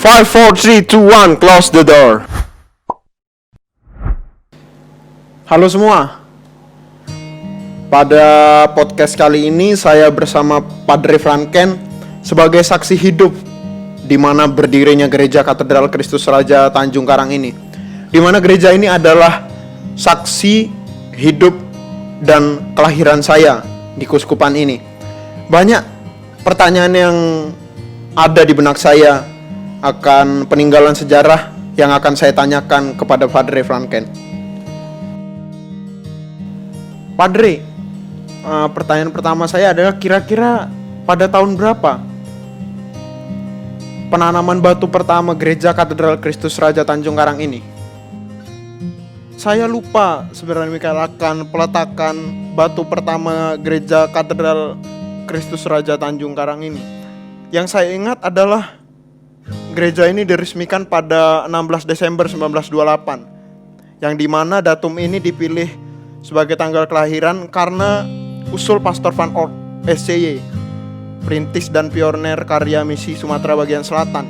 5, 4, 3, 2, 1, close the door. Halo semua. Pada podcast kali ini saya bersama Padre Franken sebagai saksi hidup di mana berdirinya Gereja Katedral Kristus Raja Tanjung Karang ini. Di mana gereja ini adalah saksi hidup dan kelahiran saya di keuskupan ini. Banyak pertanyaan yang ada di benak saya akan peninggalan sejarah yang akan saya tanyakan kepada Padre Franken. Padre, pertanyaan pertama saya adalah kira-kira pada tahun berapa penanaman batu pertama Gereja Katedral Kristus Raja Tanjung Karang ini? Saya lupa sebenarnya Mikael akan peletakan batu pertama Gereja Katedral Kristus Raja Tanjung Karang ini. Yang saya ingat adalah gereja ini diresmikan pada 16 Desember 1928, yang dimana datum ini dipilih sebagai tanggal kelahiran karena usul Pastor Van Oort, SCY, perintis dan pioner karya misi Sumatera bagian selatan.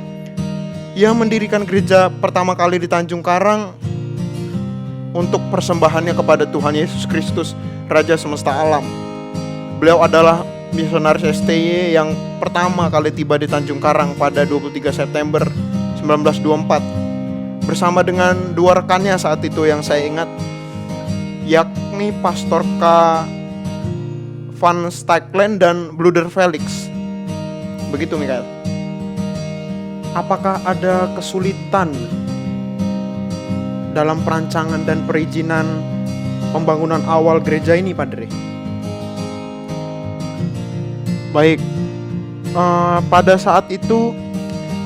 Ia mendirikan gereja pertama kali di Tanjung Karang untuk persembahannya kepada Tuhan Yesus Kristus, Raja semesta alam. Beliau adalah misionaris STY yang pertama kali tiba di Tanjung Karang pada 23 September 1924 bersama dengan dua rekannya saat itu yang saya ingat, yakni Pastor K. Van Staklen dan Broeder Felix. Begitu Mikael. Apakah ada kesulitan dalam perancangan dan perizinan pembangunan awal gereja ini, Padre? Baik, pada saat itu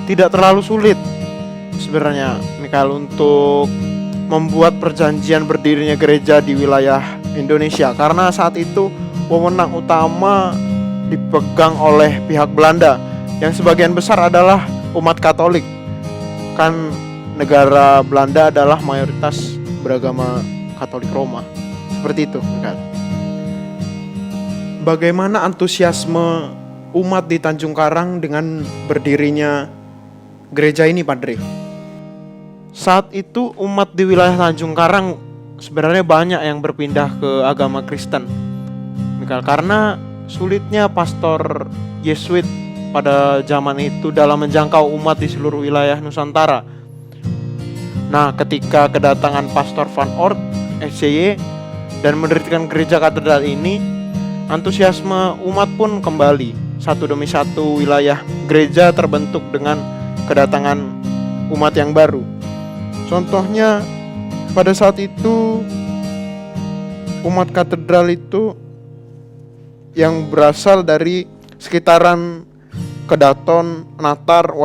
tidak terlalu sulit sebenarnya Mikael untuk membuat perjanjian berdirinya gereja di wilayah Indonesia, karena saat itu wewenang utama dipegang oleh pihak Belanda yang sebagian besar adalah umat Katolik. Kan negara Belanda adalah mayoritas beragama Katolik Roma. Seperti itu, Mikael. Bagaimana antusiasme umat di Tanjung Karang dengan berdirinya gereja ini, Padre? Saat itu umat di wilayah Tanjung Karang sebenarnya banyak yang berpindah ke agama Kristen, Mikael, karena sulitnya pastor Yesuit pada zaman itu dalam menjangkau umat di seluruh wilayah Nusantara. Nah, ketika kedatangan Pastor Van Oort, SCY, dan mendirikan gereja katedral ini, antusiasme umat pun kembali. Satu demi satu wilayah gereja terbentuk dengan kedatangan umat yang baru. Contohnya pada saat itu umat katedral itu yang berasal dari sekitaran Kedaton, Natar,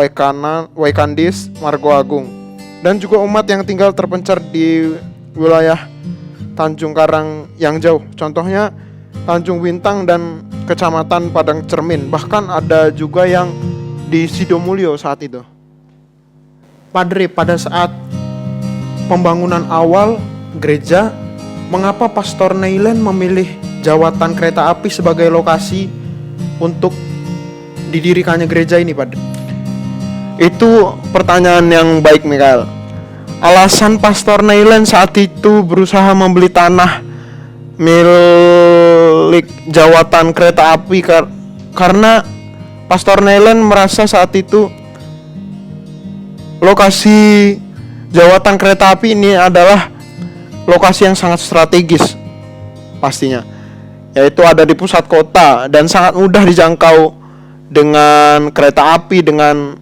Waikandis, Margo Agung, dan juga umat yang tinggal terpencar di wilayah Tanjung Karang yang jauh. Contohnya Tanjung Bintang dan Kecamatan Padang Cermin. Bahkan ada juga yang di Sidomulyo saat itu. Padre, pada saat pembangunan awal gereja, mengapa Pastor Neilen memilih Jawatan Kereta Api sebagai lokasi untuk didirikannya gereja ini, Padre? Itu pertanyaan yang baik, Mikael. Alasan Pastor Neilen saat itu berusaha membeli tanah milik Jawatan Kereta Api karena Pastor Neilen merasa saat itu lokasi Jawatan Kereta Api ini adalah lokasi yang sangat strategis pastinya, yaitu ada di pusat kota dan sangat mudah dijangkau dengan kereta api dengan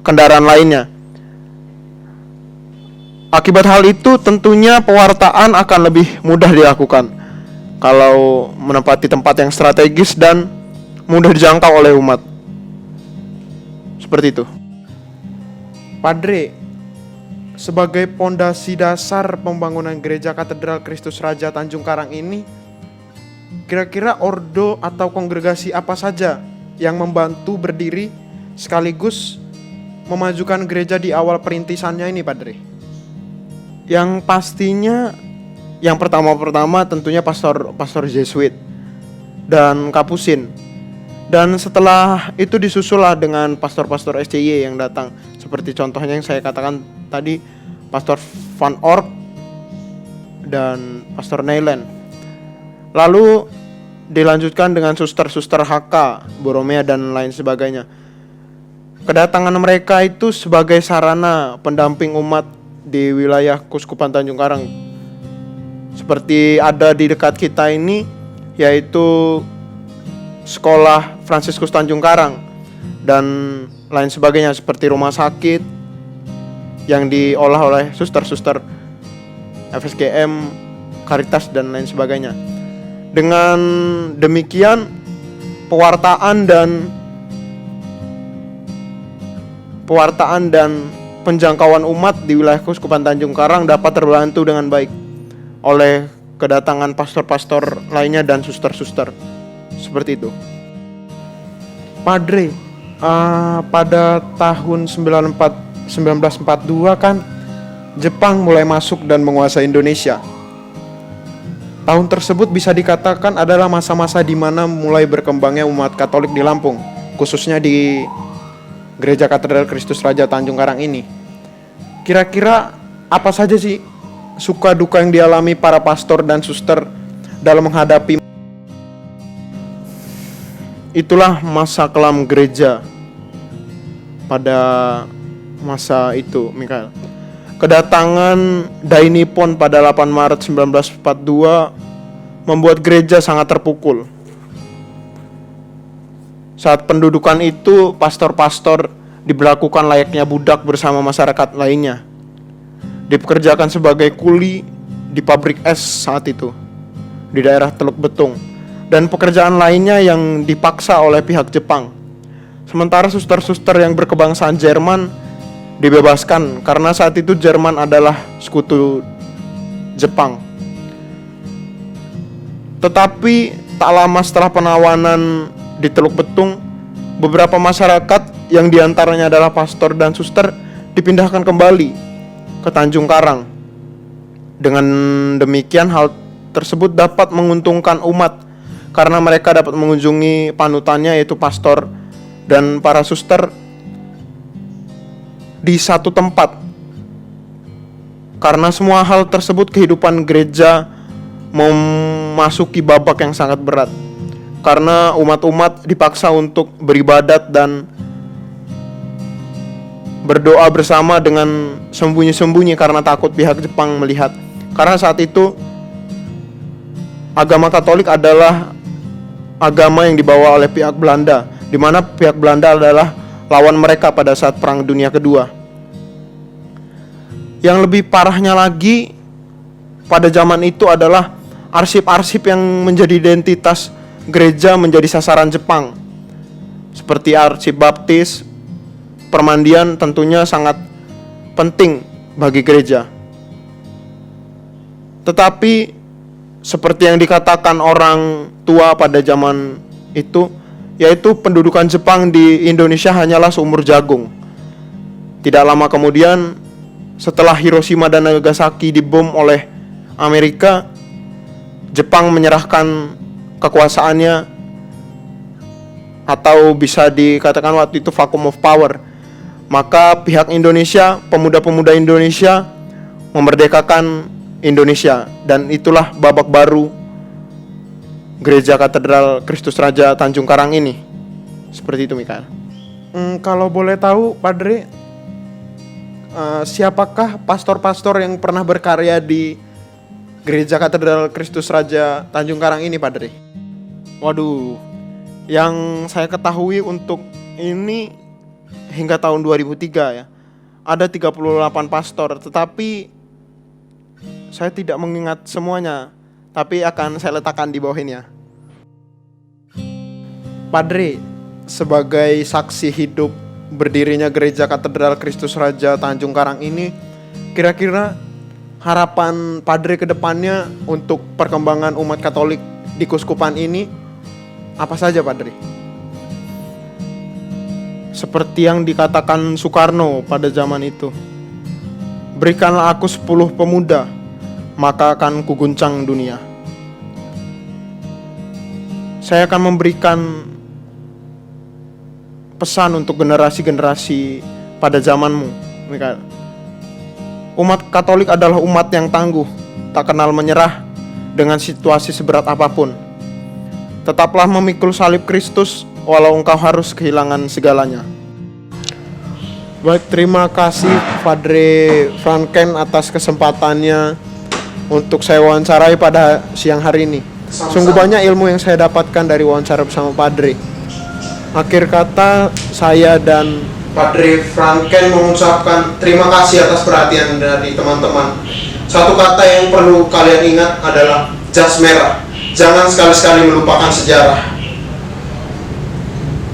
kendaraan lainnya. Akibat hal itu tentunya pewartaan akan lebih mudah dilakukan kalau menempati tempat yang strategis dan mudah dijangkau oleh umat. Seperti itu. Padre, sebagai pondasi dasar pembangunan Gereja Katedral Kristus Raja Tanjung Karang ini, kira-kira ordo atau kongregasi apa saja yang membantu berdiri sekaligus memajukan gereja di awal perintisannya ini, Padre? Yang pastinya yang pertama tentunya pastor Jesuit dan Kapusin. Dan setelah itu disusul dengan pastor-pastor SCY yang datang, seperti contohnya yang saya katakan tadi, Pastor Van Ork dan Pastor Neyland. Lalu dilanjutkan dengan suster-suster HK, Boromea dan lain sebagainya. Kedatangan mereka itu sebagai sarana pendamping umat di wilayah Kuskupan Tanjung Karang. Seperti ada di dekat kita ini, yaitu sekolah Fransiskus Tanjung Karang dan lain sebagainya, seperti rumah sakit yang diolah oleh suster-suster FSGM, Caritas dan lain sebagainya. Dengan demikian pewartaan dan penjangkauan umat di wilayah Kuskupan Tanjung Karang dapat terbantu dengan baik oleh kedatangan pastor-pastor lainnya dan suster-suster. Seperti itu. Padre, pada tahun 1942 kan Jepang mulai masuk dan menguasai Indonesia. Tahun tersebut bisa dikatakan adalah masa-masa di mana mulai berkembangnya umat Katolik di Lampung, khususnya di Gereja Katedral Kristus Raja Tanjung Karang ini. Kira-kira apa saja sih suka duka yang dialami para pastor dan suster dalam menghadapi itulah masa kelam gereja pada masa itu, Mikael. Kedatangan Dai Nippon pada 8 Maret 1942 membuat gereja sangat terpukul. Saat pendudukan itu, pastor-pastor diberlakukan layaknya budak bersama masyarakat lainnya. Dipekerjakan sebagai kuli di pabrik es saat itu, di daerah Teluk Betung. Dan pekerjaan lainnya yang dipaksa oleh pihak Jepang. Sementara suster-suster yang berkebangsaan Jerman dibebaskan karena saat itu Jerman adalah sekutu Jepang. Tetapi tak lama setelah penawanan di Teluk Betung, beberapa masyarakat yang diantaranya adalah pastor dan suster dipindahkan kembali ke Tanjung Karang. Dengan demikian hal tersebut dapat menguntungkan umat karena mereka dapat mengunjungi panutannya yaitu pastor dan para suster di satu tempat. Karena semua hal tersebut kehidupan gereja memasuki babak yang sangat berat. Karena umat-umat dipaksa untuk beribadat dan berdoa bersama dengan sembunyi-sembunyi karena takut pihak Jepang melihat. Karena saat itu agama Katolik adalah agama yang dibawa oleh pihak Belanda, di mana pihak Belanda adalah lawan mereka pada saat Perang Dunia Kedua. Yang lebih parahnya lagi pada zaman itu adalah arsip-arsip yang menjadi identitas gereja menjadi sasaran Jepang. Seperti arsip baptis, permandian tentunya sangat penting bagi gereja. Tetapi seperti yang dikatakan orang tua pada zaman itu, yaitu pendudukan Jepang di Indonesia hanyalah seumur jagung. Tidak lama kemudian, setelah Hiroshima dan Nagasaki dibom oleh Amerika, Jepang menyerahkan kekuasaannya, atau bisa dikatakan waktu itu vacuum of power. Maka pihak Indonesia, pemuda-pemuda Indonesia memerdekakan Indonesia, dan itulah babak baru Gereja Katedral Kristus Raja Tanjung Karang ini. Seperti itu, Mikael. Kalau boleh tahu, Padre, siapakah pastor-pastor yang pernah berkarya di Gereja Katedral Kristus Raja Tanjung Karang ini, Padre? Waduh, yang saya ketahui untuk ini hingga tahun 2003 ya, ada 38 pastor, tetapi saya tidak mengingat semuanya, tapi akan saya letakkan di bawah ini ya. Padre, sebagai saksi hidup berdirinya Gereja Katedral Kristus Raja Tanjung Karang ini, kira-kira harapan Padre ke depannya untuk perkembangan umat Katolik di Kuskupan ini apa saja, Padre? Seperti yang dikatakan Soekarno pada zaman itu, berikanlah aku 10 pemuda, maka akan kuguncang dunia. Saya akan memberikan pesan untuk generasi-generasi pada zamanmu, Mikael. Umat Katolik adalah umat yang tangguh, tak kenal menyerah dengan situasi seberat apapun. Tetaplah memikul salib Kristus walau engkau harus kehilangan segalanya. Baik, terima kasih Padre Franken atas kesempatannya untuk saya wawancarai pada siang hari ini. Sungguh banyak ilmu yang saya dapatkan dari wawancara bersama Padre. Akhir kata, saya dan Padre Franken mengucapkan terima kasih atas perhatian dari teman-teman. Satu kata yang perlu kalian ingat adalah jas merah. Jangan sekali-sekali melupakan sejarah.